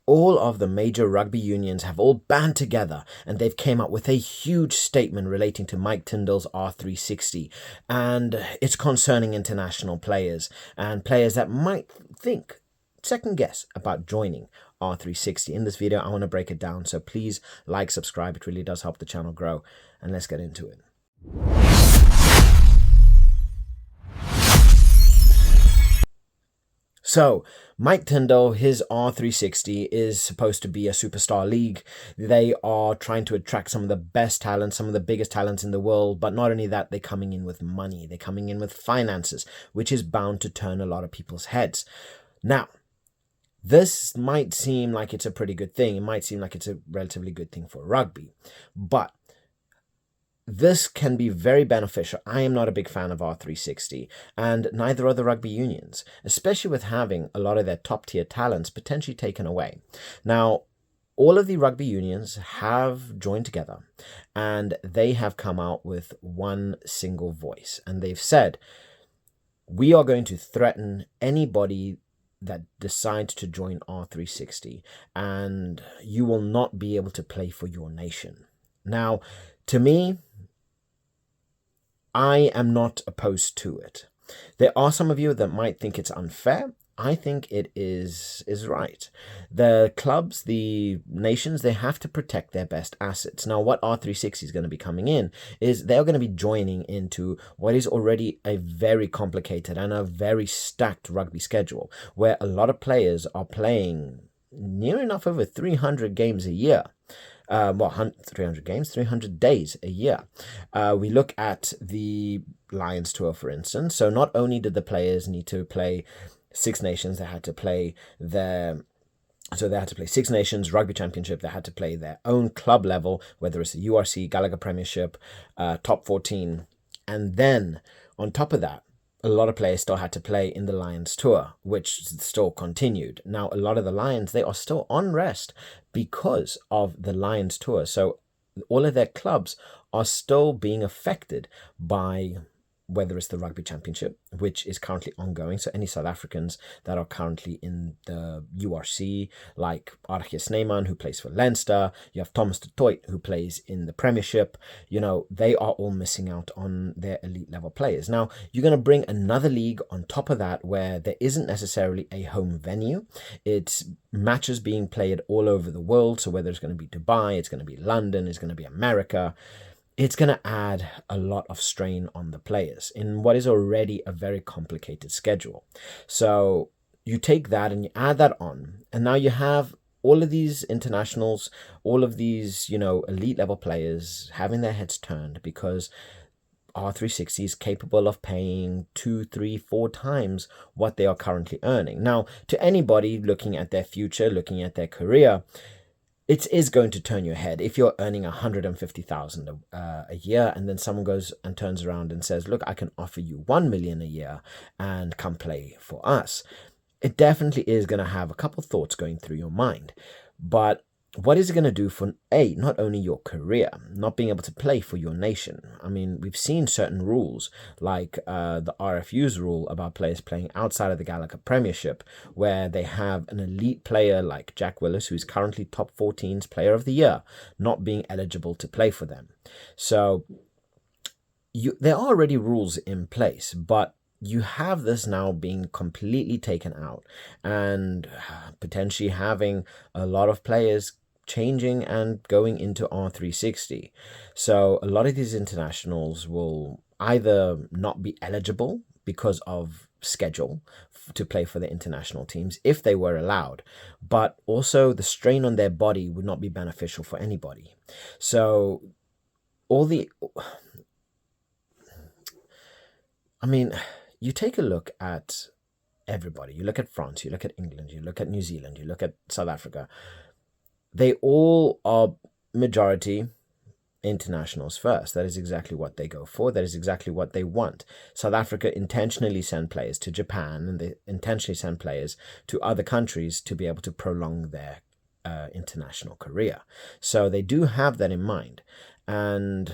all of the major rugby unions have all band together and they've came up with a huge statement relating to Mike Tindall's R360, and it's concerning international players and players that might think second guess about joining R360. In this video I want to break it down, so please like, subscribe, it really does help the channel grow, and let's get into it. So, Mike Tindall, his R360 is supposed to be a superstar league. They are trying to attract some of the best talents, some of the biggest talents in the world. But not only that, they're coming in with money. They're coming in with finances, which is bound to turn a lot of people's heads. Now, this might seem like it's a pretty good thing. It might seem like it's a relatively good thing for rugby. But this can be very beneficial. I am not a big fan of R360, and neither are the rugby unions, especially with having a lot of their top tier talents potentially taken away. Now, all of the rugby unions have joined together and they have come out with one single voice, and they've said, we are going to threaten anybody that decides to join R360, and you will not be able to play for your nation. Now, to me, I am not opposed to it. There are some of you that might think it's unfair. I think it is right. The clubs, the nations, they have to protect their best assets. Now, what R360 is going to be coming in is they're going to be joining into what is already a very complicated and a very stacked rugby schedule, where a lot of players are playing near enough over 300 games a year. 300 games, 300 days a year. We look at the Lions Tour, for instance. So not only did the players need to play Six Nations, they had to play Six Nations, Rugby Championship, they had to play their own club level, whether it's the URC, Gallagher Premiership, Top 14. And then on top of that, a lot of players still had to play in the Lions Tour, which still continued. Now, a lot of the Lions, they are still on rest because of the Lions Tour. So all of their clubs are still being affected by whether it's the Rugby Championship, which is currently ongoing. So any South Africans that are currently in the URC, like R360 League, who plays for Leinster, you have Thomas de Toit, who plays in the Premiership, you know, they are all missing out on their elite level players. Now, you're going to bring another league on top of that where there isn't necessarily a home venue. It's matches being played all over the world. So whether it's going to be Dubai, it's going to be London, it's going to be America, it's going to add a lot of strain on the players in what is already a very complicated schedule. So you take that and you add that on, and now you have all of these internationals, all of these, you know, elite level players having their heads turned because R360 is capable of paying 2, 3, 4 times what they are currently earning. Now, to anybody looking at their future, looking at their career, it is going to turn your head if you're earning 150,000 a year, and then someone goes and turns around and says, look, I can offer you 1 million a year and come play for us. It definitely is going to have a couple thoughts going through your mind. But what is it going to do for, not only your career, not being able to play for your nation? I mean, we've seen certain rules, like the RFU's rule about players playing outside of the Gallagher Premiership, where they have an elite player like Jack Willis, who's currently top 14's player of the year, not being eligible to play for them. So there are already rules in place, but you have this now being completely taken out and potentially having a lot of players changing and going into R360. So a lot of these internationals will either not be eligible because of schedule to play for the international teams if they were allowed, but also the strain on their body would not be beneficial for anybody. So you take a look at everybody. You look at France, you look at England, you look at New Zealand, you look at South Africa. They all are majority internationals first. That is exactly what they go for. That is exactly what they want. South Africa intentionally send players to Japan, and they intentionally send players to other countries to be able to prolong their international career. So they do have that in mind. And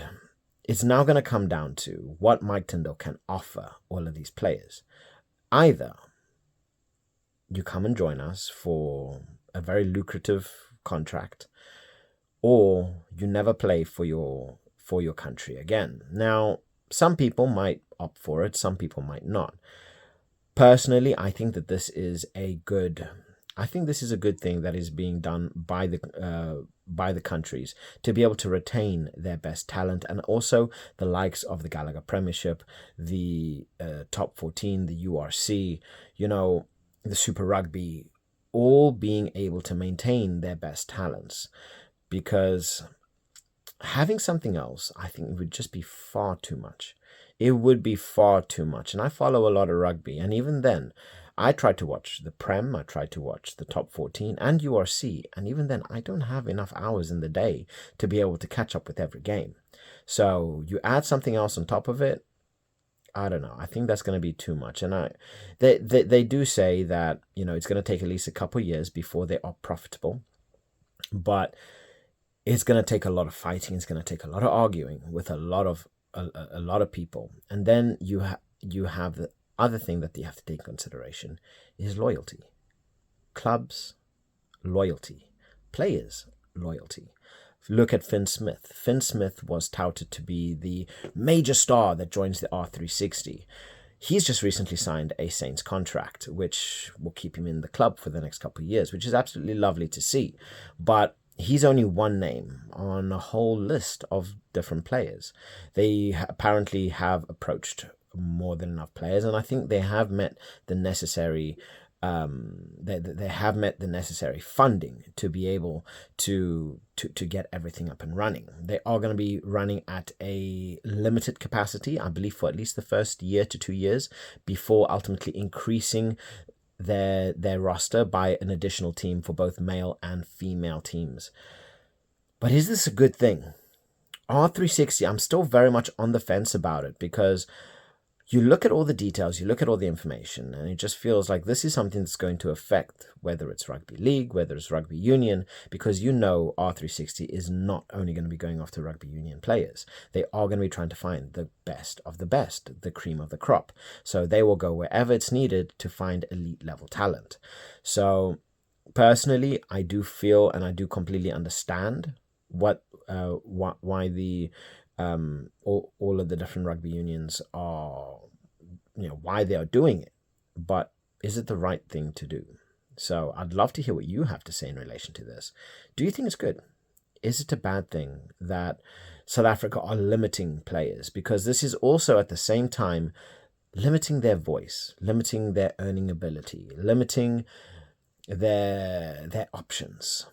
it's now going to come down to what Mike Tindall can offer all of these players. Either you come and join us for a very lucrative contract, or you never play for your country again. Now, some people might opt for it, some people might not. Personally, I think that this is a good thing that is being done by the countries to be able to retain their best talent, and also the likes of the Gallagher Premiership, the Top 14, the URC, the Super Rugby, all being able to maintain their best talents. Because having something else, I think, would just be far too much. It would be far too much. And I follow a lot of rugby, and even then, I tried to watch the Prem, I tried to watch the Top 14 and URC, and even then, I don't have enough hours in the day to be able to catch up with every game. So you add something else on top of it, I don't know. I think that's going to be too much. And they do say that, it's going to take at least a couple of years before they are profitable. But it's going to take a lot of fighting. It's going to take a lot of arguing with a lot of people. And then you have the other thing that you have to take in consideration is loyalty. Clubs, loyalty. Players, loyalty. Look at Finn Smith. Finn Smith was touted to be the major star that joins the R360. He's just recently signed a Saints contract, which will keep him in the club for the next couple of years, which is absolutely lovely to see. But he's only one name on a whole list of different players. They apparently have approached more than enough players, and I think they have met the necessary they have met the necessary funding to be able to get everything up and running. They are going to be running at a limited capacity, I believe, for at least the first year to 2 years, before ultimately increasing their roster by an additional team for both male and female teams. But is this a good thing? R360, I'm still very much on the fence about it, because you look at all the details, you look at all the information, and it just feels like this is something that's going to affect whether it's Rugby League, whether it's Rugby Union, because R360 is not only going to be going after Rugby Union players. They are going to be trying to find the best of the best, the cream of the crop. So they will go wherever it's needed to find elite level talent. So personally, I do feel, and I do completely understand why the all of the different rugby unions are, why they are doing it. But is it the right thing to do? So I'd love to hear what you have to say in relation to this. Do you think it's good? Is it a bad thing that South Africa are limiting players? Because this is also at the same time limiting their voice, limiting their earning ability, limiting their options,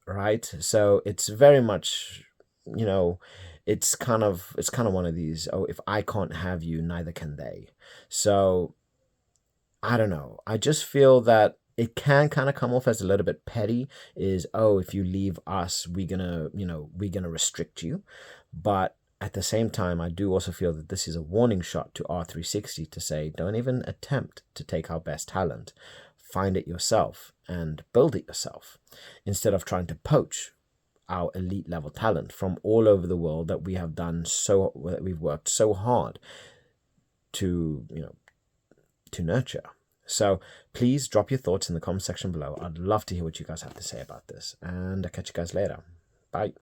right? So it's very much, it's kind of one of these, if I can't have you, neither can they. So I don't know. I just feel that it can kind of come off as a little bit petty, is, if you leave us, we're gonna restrict you. But at the same time, I do also feel that this is a warning shot to R360 to say, don't even attempt to take our best talent. Find it yourself and build it yourself, instead of trying to poach our elite level talent from all over the world that we've worked so hard to nurture. So please drop your thoughts in the comment section below. I'd love to hear what you guys have to say about this, and I'll catch you guys later. Bye.